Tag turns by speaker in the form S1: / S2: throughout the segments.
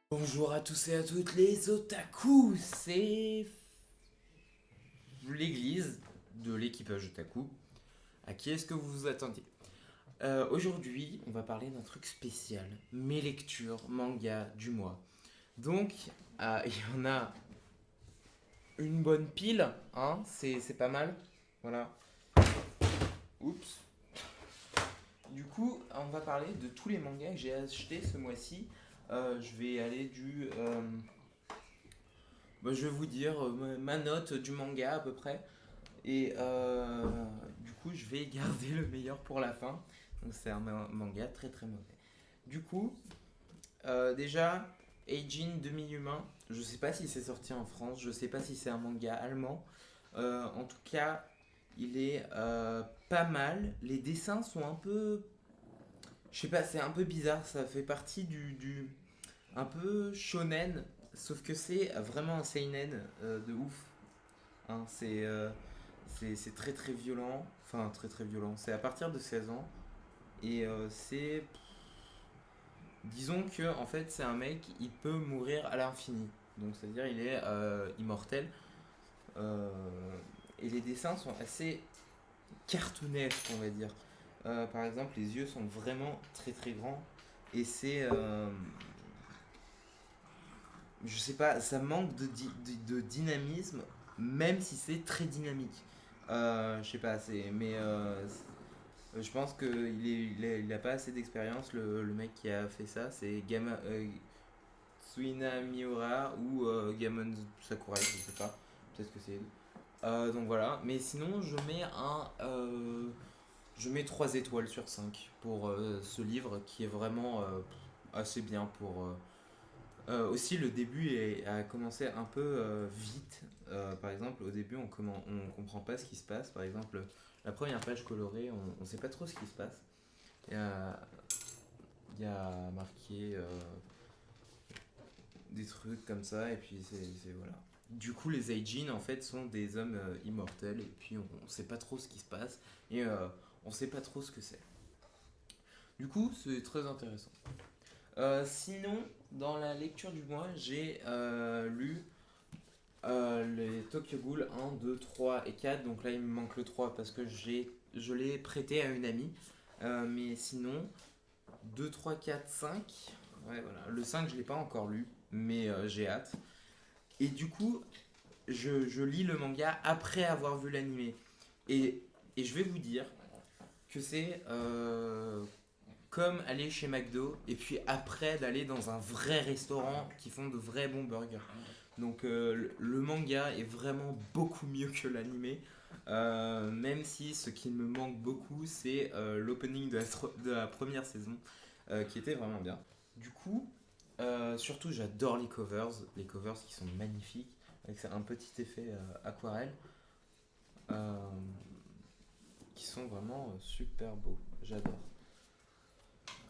S1: Bonjour à tous et à toutes les otaku, c'est l'église de l'équipage otaku. À qui est-ce que vous vous attendiez? Aujourd'hui, on va parler d'un truc spécial, mes lectures manga du mois. Donc, il y en a une bonne pile, hein, c'est pas mal. Voilà. Oups. Du coup, on va parler de tous les mangas que j'ai achetés ce mois-ci. Je vais aller je vais vous dire ma note du manga à peu près. Et du coup, je vais garder le meilleur pour la fin. Donc, c'est un manga très très mauvais. Du coup, déjà, Eijin Demi-Humain, je sais pas si c'est sorti en France, je sais pas si c'est un manga allemand. En tout cas, il est pas mal. Les dessins sont un peu. Je sais pas, c'est un peu bizarre. Ça fait partie du un peu shonen, sauf que c'est vraiment un seinen de ouf. Hein, c'est très très violent, enfin très très violent. C'est à partir de 16 ans et c'est, disons que en fait c'est un mec, il peut mourir à l'infini. Donc c'est-à-dire il est immortel. Euh, et les dessins sont assez cartoonesques, on va dire. Par exemple, les yeux sont vraiment très très grands et je sais pas, ça manque de dynamisme, même si c'est très dynamique. Je sais pas, je pense qu'il a pas assez d'expérience, le mec qui a fait ça. C'est Tsuina Miura ou Gamon Sakurai, je sais pas. Peut-être que c'est. Donc voilà. Mais sinon, je mets 3 étoiles sur 5 pour ce livre qui est vraiment assez bien pour. Aussi, le début a commencé un peu vite. Par exemple, au début, on comprend pas ce qui se passe. Par exemple, la première page colorée, on sait pas trop ce qui se passe. Il y a marqué des trucs comme ça, et puis voilà. Du coup, les Eijin, en fait, sont des hommes immortels, et puis on sait pas trop ce qui se passe, et on sait pas trop ce que c'est. Du coup, c'est très intéressant. Sinon, dans la lecture du mois, j'ai lu les Tokyo Ghoul 1, 2, 3 et 4. Donc là, il me manque le 3 parce que je l'ai prêté à une amie. Mais sinon, 2, 3, 4, 5. Ouais, voilà. Le 5, je l'ai pas encore lu, mais j'ai hâte. Et du coup, je lis le manga après avoir vu l'animé. Et, et je vais vous dire que c'est comme aller chez McDo et puis après d'aller dans un vrai restaurant qui font de vrais bons burgers. Donc le manga est vraiment beaucoup mieux que l'animé. Même si ce qui me manque beaucoup, c'est l'opening de la première saison, qui était vraiment bien. Du coup, surtout j'adore les covers qui sont magnifiques, avec un petit effet aquarelle, euh, qui sont vraiment super beaux. J'adore.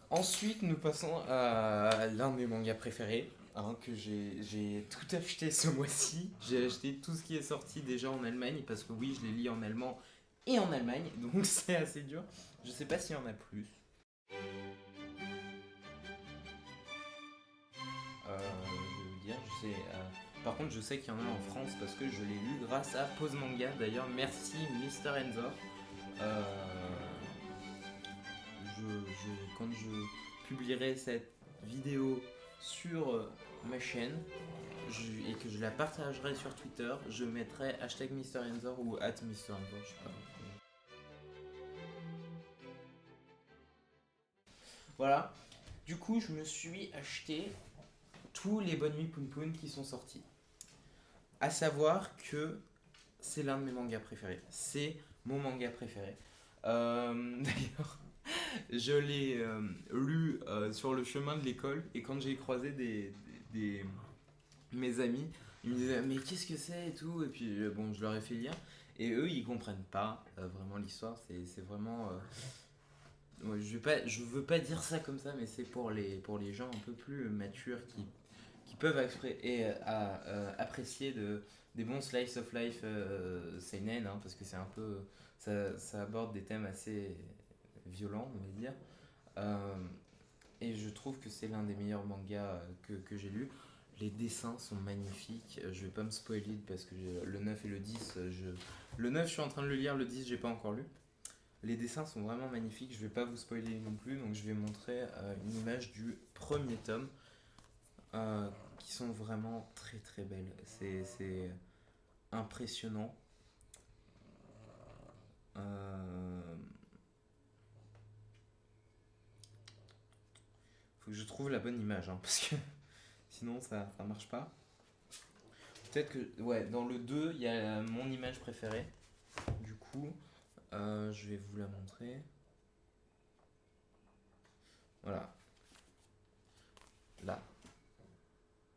S1: Ensuite, nous passons à l'un de mes mangas préférés, hein, que j'ai tout acheté ce mois-ci. J'ai acheté tout ce qui est sorti déjà en Allemagne, parce que oui, je les lis en allemand et en Allemagne, donc c'est assez dur. Je sais pas s'il y en a plus. Je vais vous dire, par contre, je sais qu'il y en a en France parce que je l'ai lu grâce à Pause Manga. D'ailleurs, merci Mister Enzor. Euh, quand je publierai cette vidéo sur ma chaîne et que je la partagerai sur Twitter, je mettrai hashtag MrEnzor ou @MrEnzor, je sais pas. Voilà. Du coup, je me suis acheté tous les Bonne Nuit Poun Poun qui sont sortis. À savoir que c'est l'un de mes mangas préférés. C'est mon manga préféré. D'ailleurs, je l'ai lu sur le chemin de l'école et quand j'ai croisé mes amis, ils me disaient mais qu'est-ce que c'est et tout, et puis bon, je leur ai fait lire et eux ils comprennent pas vraiment l'histoire. C'est vraiment ouais, je veux pas dire ça comme ça, mais c'est pour les gens un peu plus matures qui peuvent apprécier des bons slice of life seinen, hein, parce que c'est un peu ça aborde des thèmes assez violents, on va dire. Euh, Et je trouve que c'est l'un des meilleurs mangas que j'ai lu. Les dessins sont magnifiques. Je vais pas me spoiler parce que le 9 et le 10, le 9 je suis en train de le lire, le 10 j'ai pas encore lu. Les dessins sont vraiment magnifiques, je vais pas vous spoiler non plus, donc je vais montrer une image du premier tome qui sont vraiment très très belles. C'est impressionnant. Euh, Faut que je trouve la bonne image, hein, parce que sinon ça marche pas. Peut-être que, ouais, dans le 2 il y a mon image préférée. Du coup, je vais vous la montrer. Voilà, là.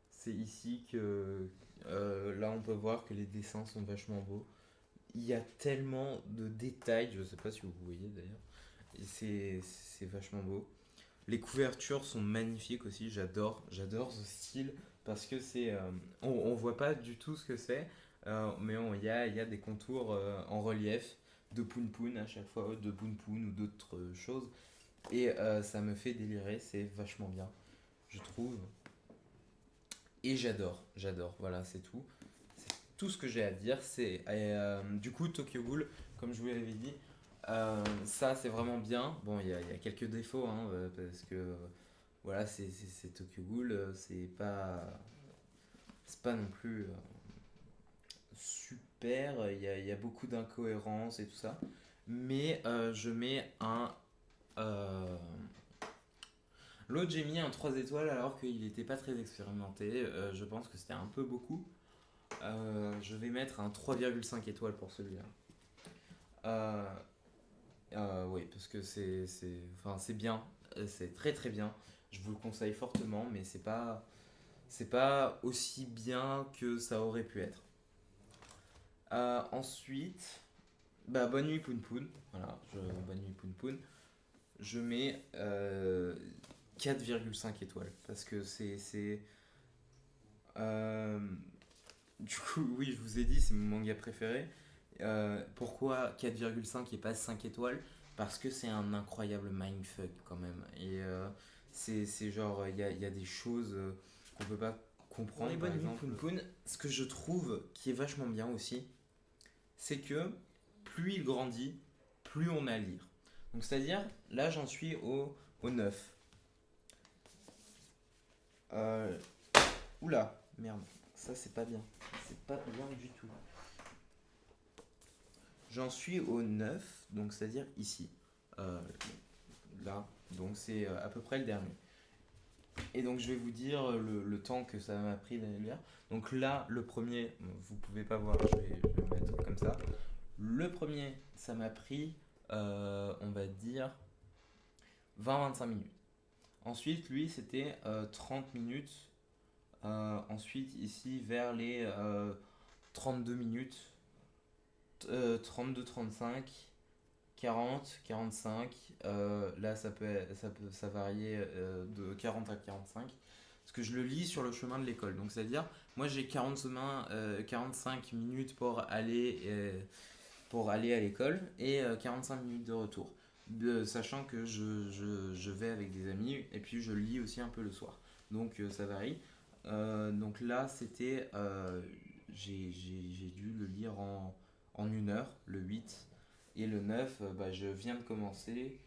S1: C'est ici que, là, on peut voir que les dessins sont vachement beaux. Il y a tellement de détails, je sais pas si vous voyez d'ailleurs. Et c'est vachement beau. Les couvertures sont magnifiques aussi, j'adore ce style parce que on voit pas du tout ce que c'est, mais il y a des contours en relief de Poon Poon à chaque fois, de Poon Poon ou d'autres choses, et ça me fait délirer, c'est vachement bien, je trouve, et j'adore, voilà, c'est tout. C'est tout ce que j'ai à dire, du coup Tokyo Ghoul, comme je vous l'avais dit, ça c'est vraiment bien. Bon, il y a quelques défauts, hein, parce que voilà, c'est Tokyo Ghoul, c'est pas non plus super, il y a beaucoup d'incohérences et tout ça. Mais je mets un. euh, L'autre, j'ai mis un 3 étoiles alors qu'il n'était pas très expérimenté. Je pense que c'était un peu beaucoup. Je vais mettre un 3,5 étoiles pour celui-là. Euh, oui, parce que enfin, c'est bien, c'est très très bien. Je vous le conseille fortement, mais c'est pas aussi bien que ça aurait pu être. Ensuite, bah, Bonne nuit Poun Poun. Voilà, Bonne nuit Poun Poun. Je mets 4,5 étoiles parce que euh, du coup, oui, je vous ai dit, c'est mon manga préféré. Pourquoi 4,5 et pas 5 étoiles? Parce que c'est un incroyable mindfuck quand même. Et c'est genre, il y a des choses qu'on peut pas comprendre. Dans les Bonnes nuits Poun Poun, ce que je trouve qui est vachement bien aussi, c'est que plus il grandit, plus on a à lire. Donc c'est-à-dire, là j'en suis au 9. Euh, Oula, merde, ça c'est pas bien. C'est pas bien du tout. J'en suis au 9, donc c'est-à-dire ici. Euh, Là, donc c'est à peu près le dernier. Et donc je vais vous dire le temps que ça m'a pris d'aller lire. Donc là, le premier, vous pouvez pas voir, je vais le mettre comme ça. Le premier, ça m'a pris, on va dire, 20-25 minutes. Ensuite, lui, c'était 30 minutes. Ensuite, ici, vers les 32 minutes, 32-35, 40-45. Là, ça varier de 40 à 45. Parce que je le lis sur le chemin de l'école. Donc, c'est-à-dire, moi, j'ai 45 minutes pour aller à l'école et 45 minutes de retour. Sachant que je vais avec des amis et puis je lis aussi un peu le soir. Donc ça varie. Donc là, j'ai dû le lire en 1 heure, le 8. Et le 9, bah, je viens de commencer.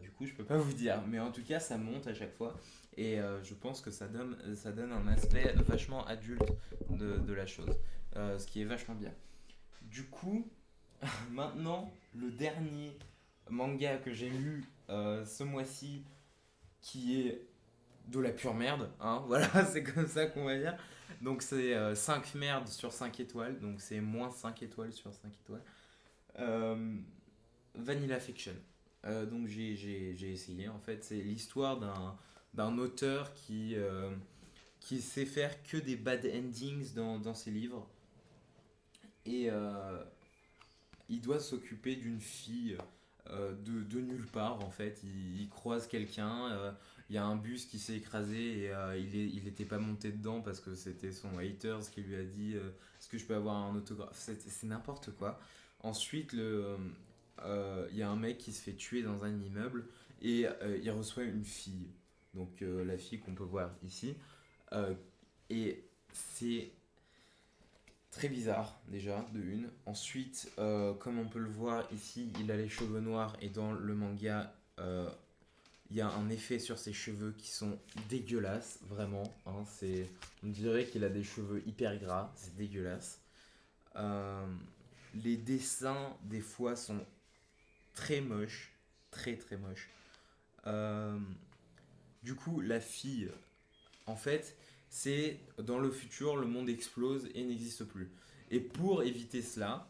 S1: Du coup, je peux pas vous dire. Mais en tout cas, ça monte à chaque fois. Et je pense que ça donne un aspect vachement adulte de la chose. Ce qui est vachement bien. Du coup, maintenant, le dernier manga que j'ai lu ce mois-ci, qui est de la pure merde, hein, voilà, c'est comme ça qu'on va dire. Donc c'est 5 merdes sur 5 étoiles, donc c'est moins 5 étoiles sur 5 étoiles. Euh, Vanilla Fiction. Donc j'ai essayé, en fait, c'est l'histoire d'un auteur qui sait faire que des bad endings dans ses livres. Et il doit s'occuper d'une fille de nulle part en fait. Il croise quelqu'un, il y a un bus qui s'est écrasé et il était pas monté dedans parce que c'était son haters qui lui a dit est-ce que je peux avoir un autographe. C'est n'importe quoi. Ensuite, il y a un mec qui se fait tuer dans un immeuble et il reçoit une fille. donc la fille qu'on peut voir ici. Euh, et c'est très bizarre déjà, de une. Ensuite, comme on peut le voir ici, il a les cheveux noirs et dans le manga, il y a un effet sur ses cheveux qui sont dégueulasses, vraiment. Hein, on dirait qu'il a des cheveux hyper gras, c'est dégueulasse. Euh, les dessins, des fois, sont très moches, très très moches. Euh, du coup, la fille, en fait, c'est dans le futur, le monde explose et n'existe plus. Et pour éviter cela,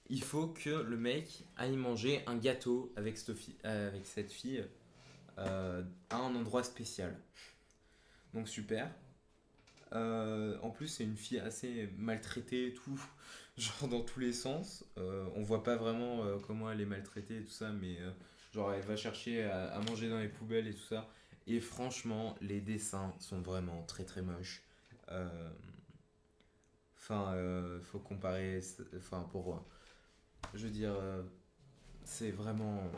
S1: il faut que le mec aille manger un gâteau avec cette fille à un endroit spécial. Donc super. En plus, c'est une fille assez maltraitée et tout, genre dans tous les sens. On voit pas vraiment comment elle est maltraitée et tout ça, mais genre elle va chercher à manger dans les poubelles et tout ça. Et franchement, les dessins sont vraiment très très moches. Euh, Enfin, faut comparer. Enfin, je veux dire, c'est vraiment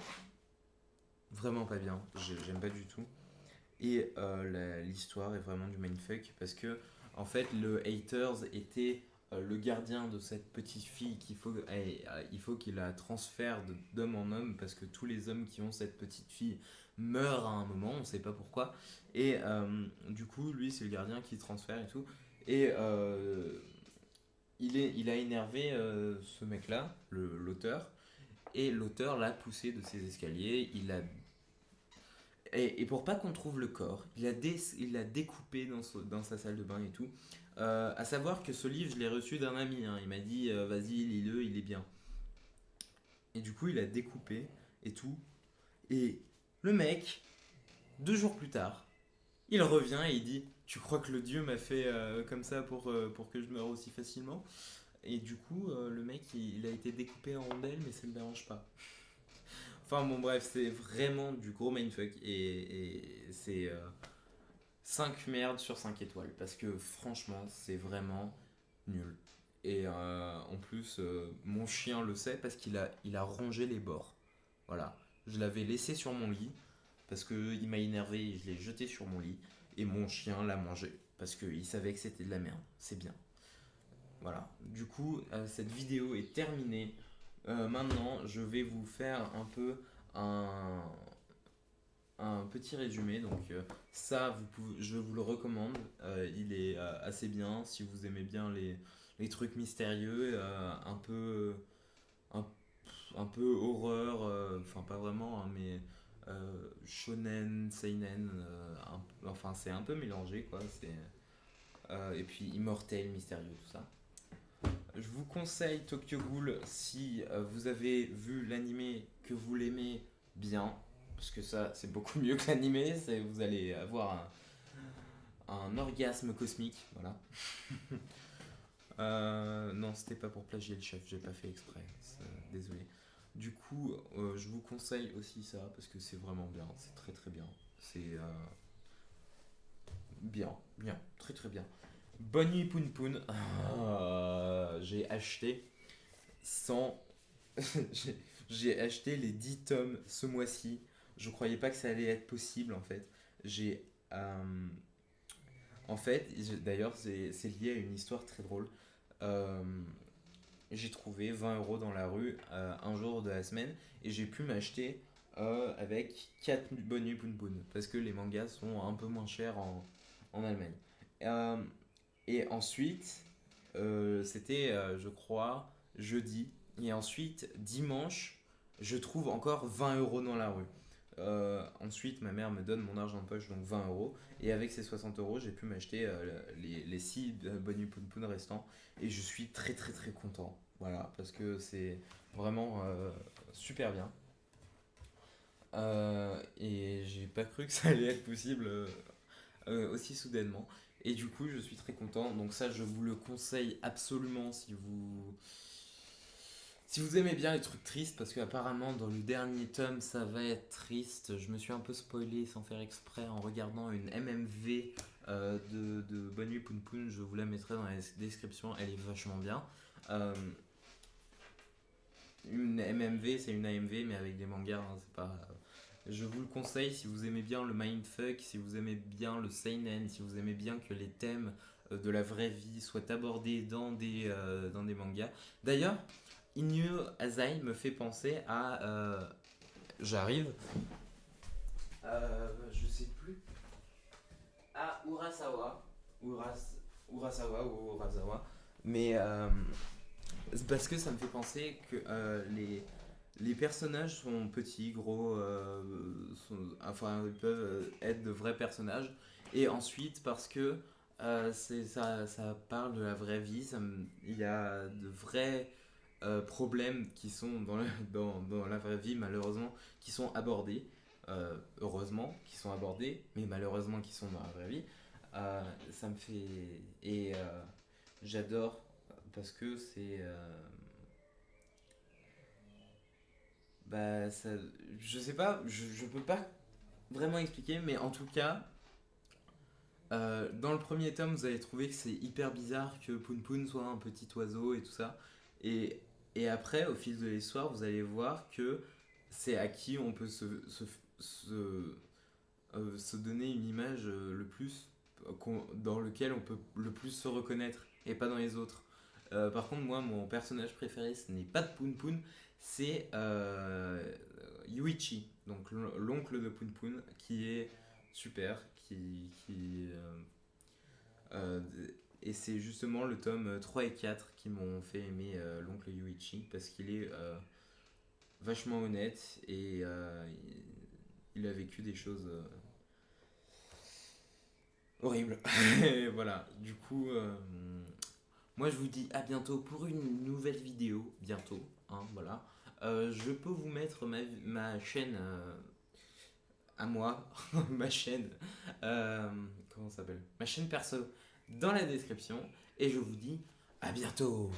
S1: pas bien. J'aime pas du tout. Et l'histoire est vraiment du mindfuck parce que, en fait, le Haters était le gardien de cette petite fille il faut qu'il la transfère d'homme en homme parce que tous les hommes qui ont cette petite fille meurent à un moment, on sait pas pourquoi. Et du coup, lui, c'est le gardien qui transfère et tout. Et il a énervé ce mec-là, l'auteur, et l'auteur l'a poussé de ses escaliers. Et pour pas qu'on trouve le corps, il l'a découpé dans sa salle de bain et tout. À savoir que ce livre, je l'ai reçu d'un ami. Hein. Il m'a dit, vas-y, lis-le, il est bien. Et du coup, il a découpé et tout. Et le mec, 2 jours plus tard, il revient et il dit, tu crois que le dieu m'a fait comme ça pour que je meure aussi facilement? Et du coup, le mec, il a été découpé en rondelles, mais ça ne me dérange pas. Enfin bon, bref, c'est vraiment du gros mindfuck. Et c'est 5 merdes sur 5 étoiles. Parce que franchement, c'est vraiment nul. Et en plus, mon chien le sait parce il a rongé les bords. Voilà. Je l'avais laissé sur mon lit parce qu'il m'a énervé et je l'ai jeté sur mon lit. Et mon chien l'a mangé parce qu'il savait que c'était de la merde. C'est bien. Voilà. Du coup, cette vidéo est terminée. Maintenant, je vais vous faire un peu un, un petit résumé. Donc, ça, je vous le recommande. Il est assez bien si vous aimez bien les trucs mystérieux, un, un peu horreur. Enfin, pas vraiment, hein, mais shonen, seinen. Enfin, c'est un peu mélangé, quoi. Et puis immortel, mystérieux, tout ça. Je vous conseille Tokyo Ghoul si vous avez vu l'animé que vous l'aimez bien, parce que ça c'est beaucoup mieux que l'animé, vous allez avoir un orgasme cosmique, voilà. Non, c'était pas pour plagier le chef, j'ai pas fait exprès, désolé. Du coup, je vous conseille aussi ça, parce que c'est vraiment bien, c'est très très bien. C'est bien, bien, très très bien. Bonne nuit Poun Poun. J'ai acheté 100 j'ai j'ai acheté les 10 tomes ce mois-ci. Je croyais pas que ça allait être possible en fait. J'ai. En fait, d'ailleurs, c'est lié à une histoire très drôle. Euh, j'ai trouvé 20 euros dans la rue un jour de la semaine et j'ai pu m'acheter avec 4 bonus Poun Poun parce que les mangas sont un peu moins chers en Allemagne. Euh, et ensuite, c'était, je crois, jeudi. Et ensuite, dimanche, je trouve encore 20 euros dans la rue. Ensuite, ma mère me donne mon argent de poche, donc 20 euros. Et avec ces 60 euros, j'ai pu m'acheter les 6 bonus Poun Poun restants. Et je suis très très très content. Voilà, parce que c'est vraiment super bien. Et j'ai pas cru que ça allait être possible aussi soudainement. Et du coup, je suis très content. Donc ça, je vous le conseille absolument si vous aimez bien les trucs tristes, parce qu'apparemment dans le dernier tome, ça va être triste. Je me suis un peu spoilé sans faire exprès en regardant une MMV de Bonne Nuit Poun Poun. Je vous la mettrai dans la description. Elle est vachement bien. Euh, une MMV, c'est une AMV, mais avec des mangas. Hein, c'est pas. Je vous le conseille si vous aimez bien le mindfuck, si vous aimez bien le seinen, si vous aimez bien que les thèmes de la vraie vie soient abordés dans des mangas. D'ailleurs, Inyo Asai me fait penser à... j'arrive. Je sais plus. À Urasawa. Urasawa ou Urasawa. Mais c'est parce que ça me fait penser que les personnages sont petits, gros, enfin ils peuvent être de vrais personnages. Et ensuite parce que ça parle de la vraie vie, il y a de vrais problèmes qui sont dans la vraie vie malheureusement, qui sont abordés. Heureusement qui sont abordés, mais malheureusement qui sont dans la vraie vie. Ça me fait... Et j'adore parce que c'est... bah, ça, je sais pas, je peux pas vraiment expliquer, mais en tout cas, dans le premier tome, vous allez trouver que c'est hyper bizarre que Poon Poon soit un petit oiseau et tout ça. Et, et après, au fil de l'histoire, vous allez voir que c'est à qui on peut se, se donner une image le plus dans lequel on peut le plus se reconnaître et pas dans les autres. Par contre, moi, mon personnage préféré, ce n'est pas de Poon Poon, c'est Yuichi, donc l'oncle de Poon Poon, qui est super, euh, et c'est justement le tome 3 et 4 qui m'ont fait aimer l'oncle Yuichi, parce qu'il est vachement honnête et il a vécu des choses horribles. Et voilà, du coup, moi je vous dis à bientôt pour une nouvelle vidéo, bientôt, hein, voilà. Je peux vous mettre ma chaîne à moi, ma chaîne, euh, comment ça s'appelle? Ma chaîne perso dans la description, et je vous dis à bientôt.